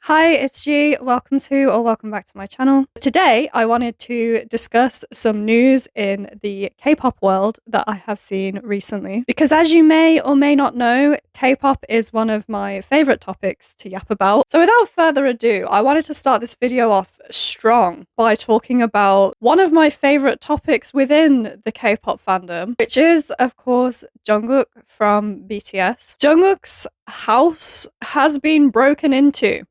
Hi, it's G. Welcome back to my channel. Today, I wanted to discuss some news in the K-pop world that I have seen recently. Because as you may or may not know, K-pop is one of my favorite topics to yap about. So without further ado, I wanted to start this video off strong by talking about one of my favorite topics within the K-pop fandom, which is, of course, Jungkook from BTS. Jungkook's house has been broken into.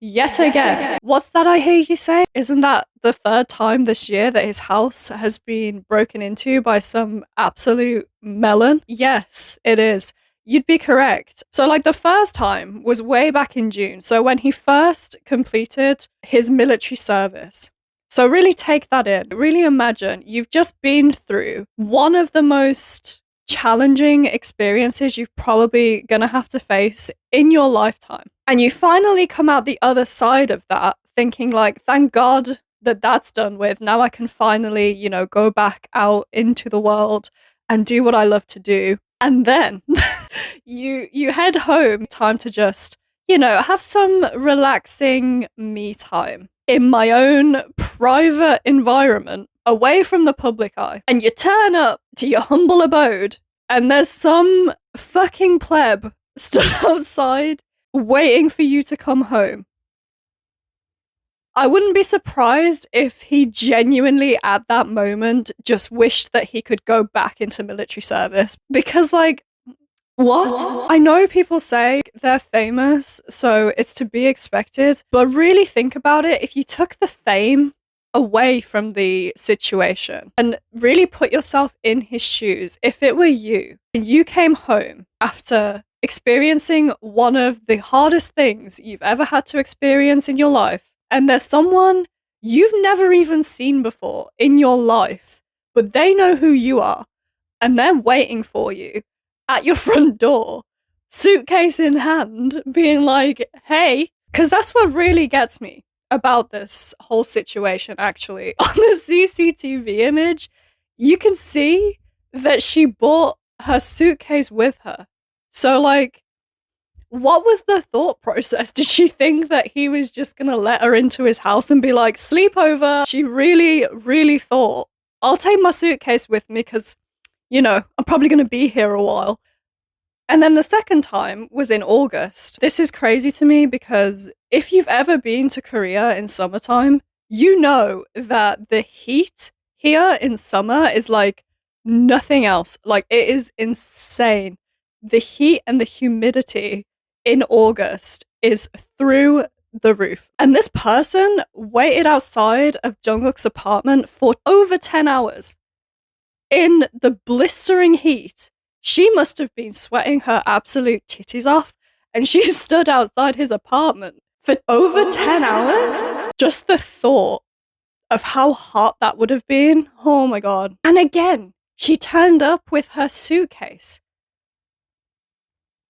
Yet again. What's that I hear you say? Isn't that the third time this year that his house has been broken into by some absolute melon? Yes, it is. You'd be correct. So, the first time was way back in June. So, when he first completed his military service. So, really take that in. Really imagine you've just been through one of the most challenging experiences you're probably gonna have to face in your lifetime. And you finally come out the other side of that thinking thank God that that's done with. Now I can finally, go back out into the world and do what I love to do. And then you head home, time to just, have some relaxing me time in my own private environment away from the public eye. And you turn up to your humble abode and there's some fucking pleb stood outside waiting for you to come home. I wouldn't be surprised if he genuinely at that moment just wished that he could go back into military service. Because what? I know people say they're famous, so it's to be expected, but really think about it. If you took the fame away from the situation and really put yourself in his shoes, if it were you and you came home after experiencing one of the hardest things you've ever had to experience in your life, and there's someone you've never even seen before in your life, but they know who you are, and they're waiting for you at your front door, suitcase in hand, being like, hey, because that's what really gets me about this whole situation, actually. On the CCTV image, you can see that she brought her suitcase with her. So, what was the thought process? Did she think that he was just gonna let her into his house and be like, sleep over? She really, really thought, I'll take my suitcase with me because, I'm probably gonna be here a while. And then the second time was in August. This is crazy to me because if you've ever been to Korea in summertime, you know that the heat here in summer is like nothing else. It is insane. The heat and the humidity in August is through the roof. And this person waited outside of Jungkook's apartment for over 10 hours in the blistering heat. She must have been sweating her absolute titties off, and she stood outside his apartment for over 10 hours. Just the thought of how hot that would have been. Oh my God. And again, she turned up with her suitcase.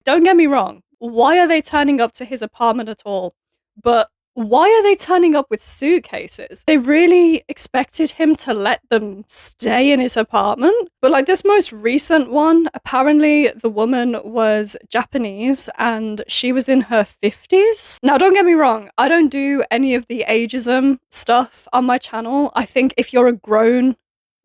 Don't get me wrong, why are they turning up to his apartment at all? But why are they turning up with suitcases? They really expected him to let them stay in his apartment? But this most recent one, apparently the woman was Japanese and she was in her 50s. Now, don't get me wrong, I don't do any of the ageism stuff on my channel. I think if you're a grown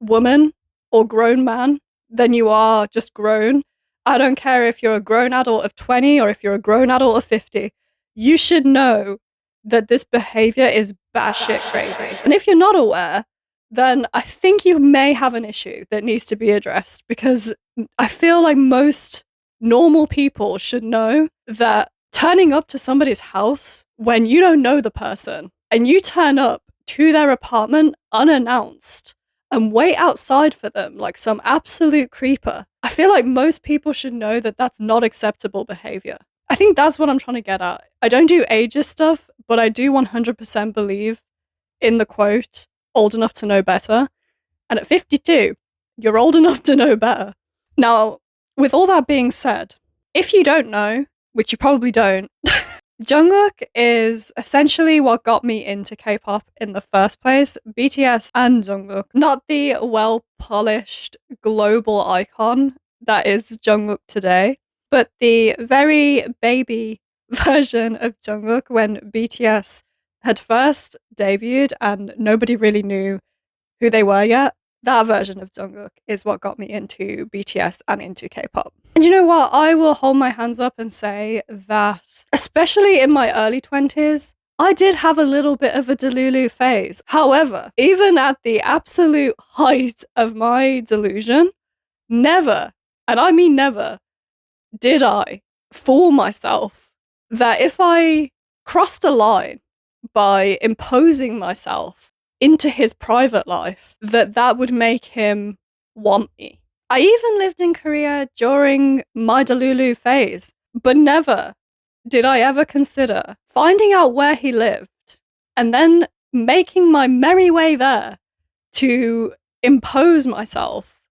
woman or grown man, then you are just grown. I don't care if you're a grown adult of 20 or if you're a grown adult of 50. You should know that this behavior is batshit crazy. And if you're not aware, then I think you may have an issue that needs to be addressed, because I feel like most normal people should know that turning up to somebody's house when you don't know the person and you turn up to their apartment unannounced and wait outside for them like some absolute creeper, I feel like most people should know that that's not acceptable behavior. I think that's what I'm trying to get at. I don't do ageist stuff, but I do 100% believe in the quote, old enough to know better. And at 52, you're old enough to know better. Now, with all that being said, if you don't know, which you probably don't, Jungkook is essentially what got me into K-pop in the first place. BTS and Jungkook, not the well-polished global icon that is Jungkook today, but the very baby version of Jungkook when BTS had first debuted and nobody really knew who they were yet. That version of Jungkook is what got me into BTS and into K-pop. And you know what? I will hold my hands up and say that, especially in my early 20s, I did have a little bit of a Delulu phase. However, even at the absolute height of my delusion, never, and I mean never, did I fool myself that if I crossed a line by imposing myself into his private life, that would make him want me. I even lived in Korea during my Delulu phase, but never did I ever consider finding out where he lived and then making my merry way there to impose myself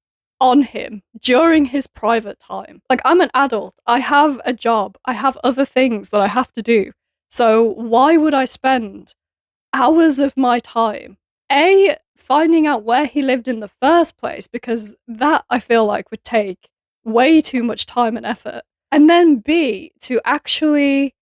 on him during his private time. Like, I'm an adult, I have a job, I have other things that I have to do. So why would I spend hours of my time, A, finding out where he lived in the first place, because that I feel like would take way too much time and effort, and then B, to actually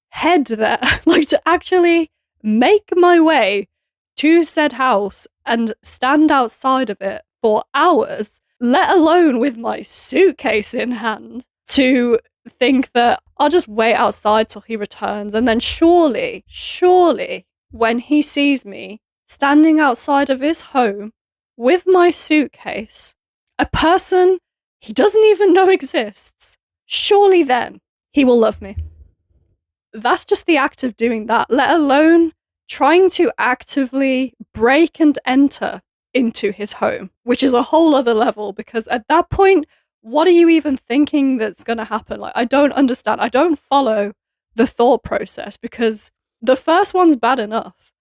head there, like to actually make my way to said house and stand outside of it for hours, let alone with my suitcase in hand, to think that I'll just wait outside till he returns, and then surely, when he sees me standing outside of his home with my suitcase, a person he doesn't even know exists, surely then he will love me. That's just the act of doing that, let alone trying to actively break and enter into his home, which is a whole other level, because at that point, what are you even thinking that's going to happen? Like, I don't understand. I don't follow the thought process, because the first one's bad enough,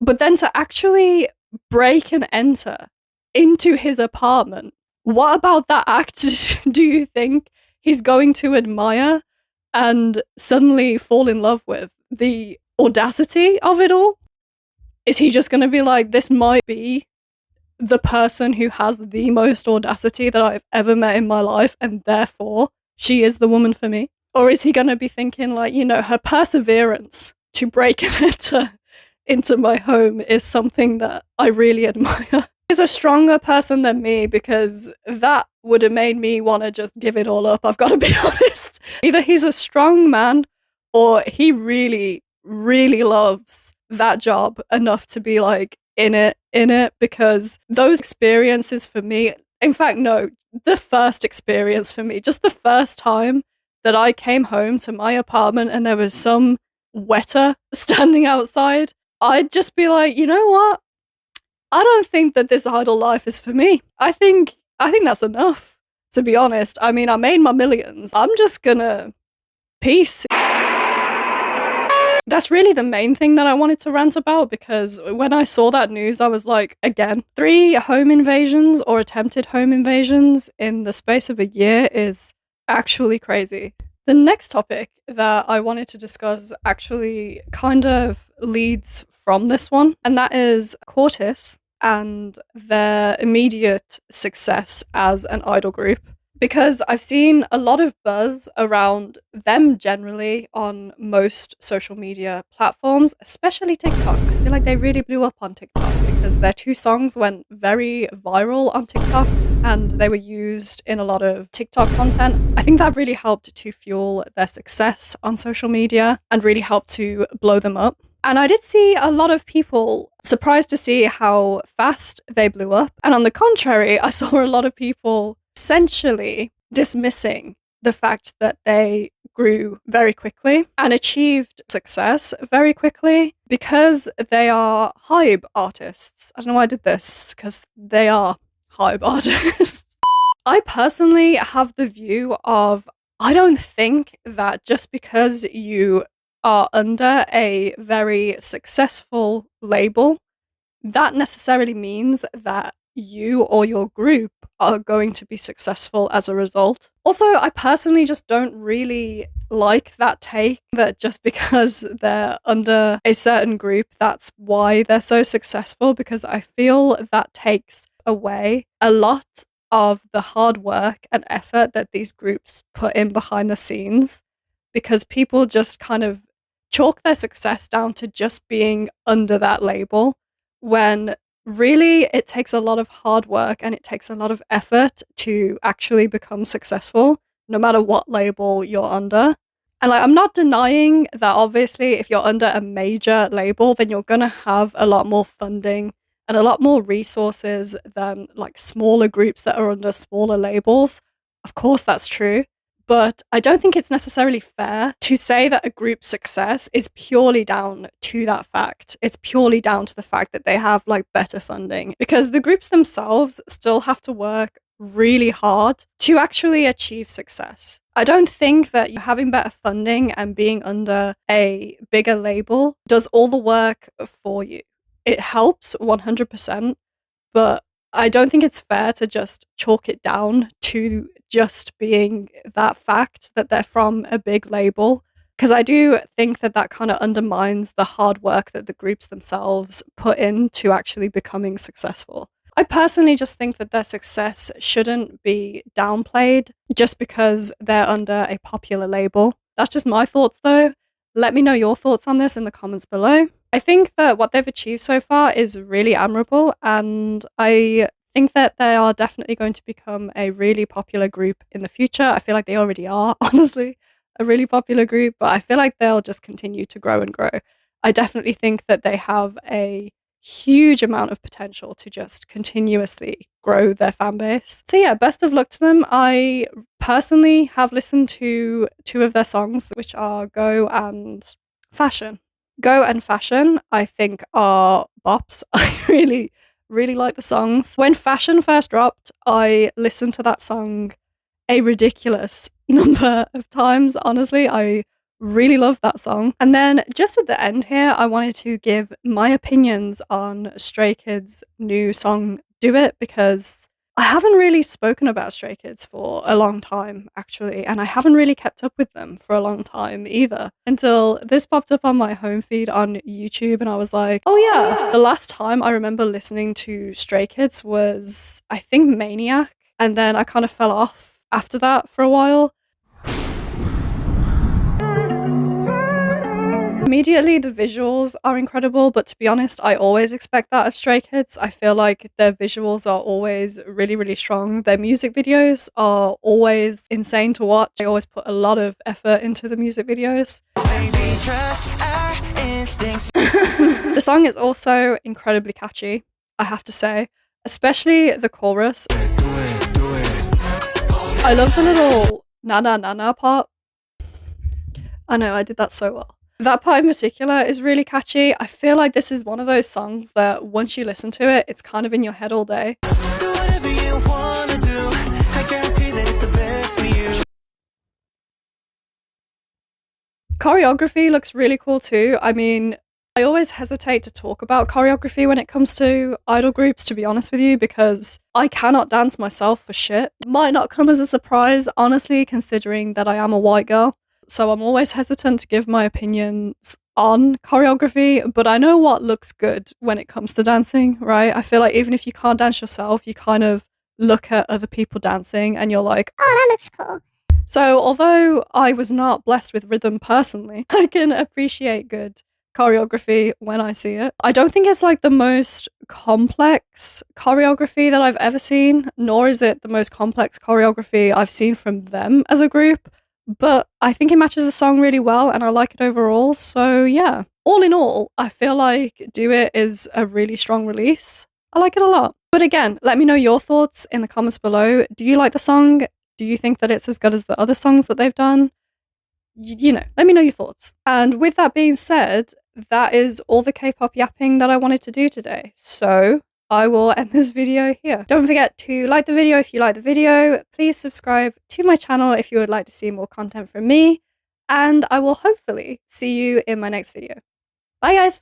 but then to actually break and enter into his apartment, what about that act do you think he's going to admire and suddenly fall in love with? The audacity of it all? Is he just going to be like, this might be the person who has the most audacity that I've ever met in my life, and therefore she is the woman for me? Or is he going to be thinking, like, you know, her perseverance to break and enter into my home is something that I really admire? He's a stronger person than me, because that would have made me want to just give it all up, I've got to be honest. Either he's a strong man, or he really, really loves that job enough to be like in it, because those experiences for me, in fact, no, the first experience for me, just the first time that I came home to my apartment and there was some wetter standing outside, I'd just be like, you know what? I don't think that this idle life is for me. I think that's enough, to be honest. I mean, I made my millions. I'm just gonna peace. That's really the main thing that I wanted to rant about, because when I saw that news, I was like, again, 3 home invasions or attempted home invasions in the space of a year is actually crazy. The next topic that I wanted to discuss actually kind of leads from this one, and that is Cortis and their immediate success as an idol group. Because I've seen a lot of buzz around them generally on most social media platforms, especially TikTok. I feel like they really blew up on TikTok because their 2 songs went very viral on TikTok and they were used in a lot of TikTok content. I think that really helped to fuel their success on social media and really helped to blow them up. And I did see a lot of people surprised to see how fast they blew up. And on the contrary, I saw a lot of people essentially dismissing the fact that they grew very quickly and achieved success very quickly because they are hype artists. I don't know why I did this, because they are hype artists. I personally have the view of, I don't think that just because you are under a very successful label, that necessarily means that you or your group are going to be successful as a result. Also, I personally just don't really like that take that just because they're under a certain group, that's why they're so successful, because I feel that takes away a lot of the hard work and effort that these groups put in behind the scenes. because people just kind of chalk their success down to just being under that label, when really it takes a lot of hard work and it takes a lot of effort to actually become successful, no matter what label you're under. And like, I'm not denying that obviously if you're under a major label, then you're gonna have a lot more funding and a lot more resources than like smaller groups that are under smaller labels. Of course, that's true. But I don't think it's necessarily fair to say that a group's success is purely down to that fact. It's purely down to the fact that they have like better funding, because the groups themselves still have to work really hard to actually achieve success. I don't think that having better funding and being under a bigger label does all the work for you. It helps 100%, but I don't think it's fair to just chalk it down to just being that fact that they're from a big label, because I do think that that kind of undermines the hard work that the groups themselves put into actually becoming successful. I personally just think that their success shouldn't be downplayed just because they're under a popular label. That's just my thoughts though. Let me know your thoughts on this in the comments below. I think that what they've achieved so far is really admirable, and I think that they are definitely going to become a really popular group in the future. I feel like they already are, honestly, a really popular group, but I feel like they'll just continue to grow and grow. I definitely think that they have a huge amount of potential to just continuously grow their fan base. So yeah, best of luck to them. I personally have listened to 2 of their songs, which are Go and Fashion. Go and Fashion, I think, are bops. I really like the songs. When Fashion first dropped, I listened to that song a ridiculous number of times. Honestly, I really love that song. And then just at the end here, I wanted to give my opinions on Stray Kids' new song, Do It, because I haven't really spoken about Stray Kids for a long time, actually, and I haven't really kept up with them for a long time either, until this popped up on my home feed on YouTube, and I was like, oh yeah, the last time I remember listening to Stray Kids was, I think, Maniac, and then I kind of fell off after that for a while. Immediately, the visuals are incredible, but to be honest, I always expect that of Stray Kids. I feel like their visuals are always really strong. Their music videos are always insane to watch. They always put a lot of effort into the music videos. The song is also incredibly catchy, I have to say, especially the chorus. I love the little na na na na part. I know, I did that so well. That part in particular is really catchy. I feel like this is one of those songs that once you listen to it, it's kind of in your head all day. Choreography looks really cool too. I mean, I always hesitate to talk about choreography when it comes to idol groups, to be honest with you, because I cannot dance myself for shit. Might not come as a surprise, honestly, considering that I am a white girl. So I'm always hesitant to give my opinions on choreography, but I know what looks good when it comes to dancing, right? I feel like even if you can't dance yourself, you kind of look at other people dancing and you're like, oh, that looks cool. So although I was not blessed with rhythm personally, I can appreciate good choreography when I see it. I don't think it's like the most complex choreography that I've ever seen, nor is it the most complex choreography I've seen from them as a group. But I think it matches the song really well and I like it overall. So yeah, all in all, I feel like Do It is a really strong release. I like it a lot. But again, let me know your thoughts in the comments below. Do you like the song? Do you think that it's as good as the other songs that they've done? You know, let me know your thoughts. And with that being said, that is all the K-pop yapping that I wanted to do today. So I will end this video here. Don't forget to like the video if you like the video. Please subscribe to my channel if you would like to see more content from me. And I will hopefully see you in my next video. Bye guys!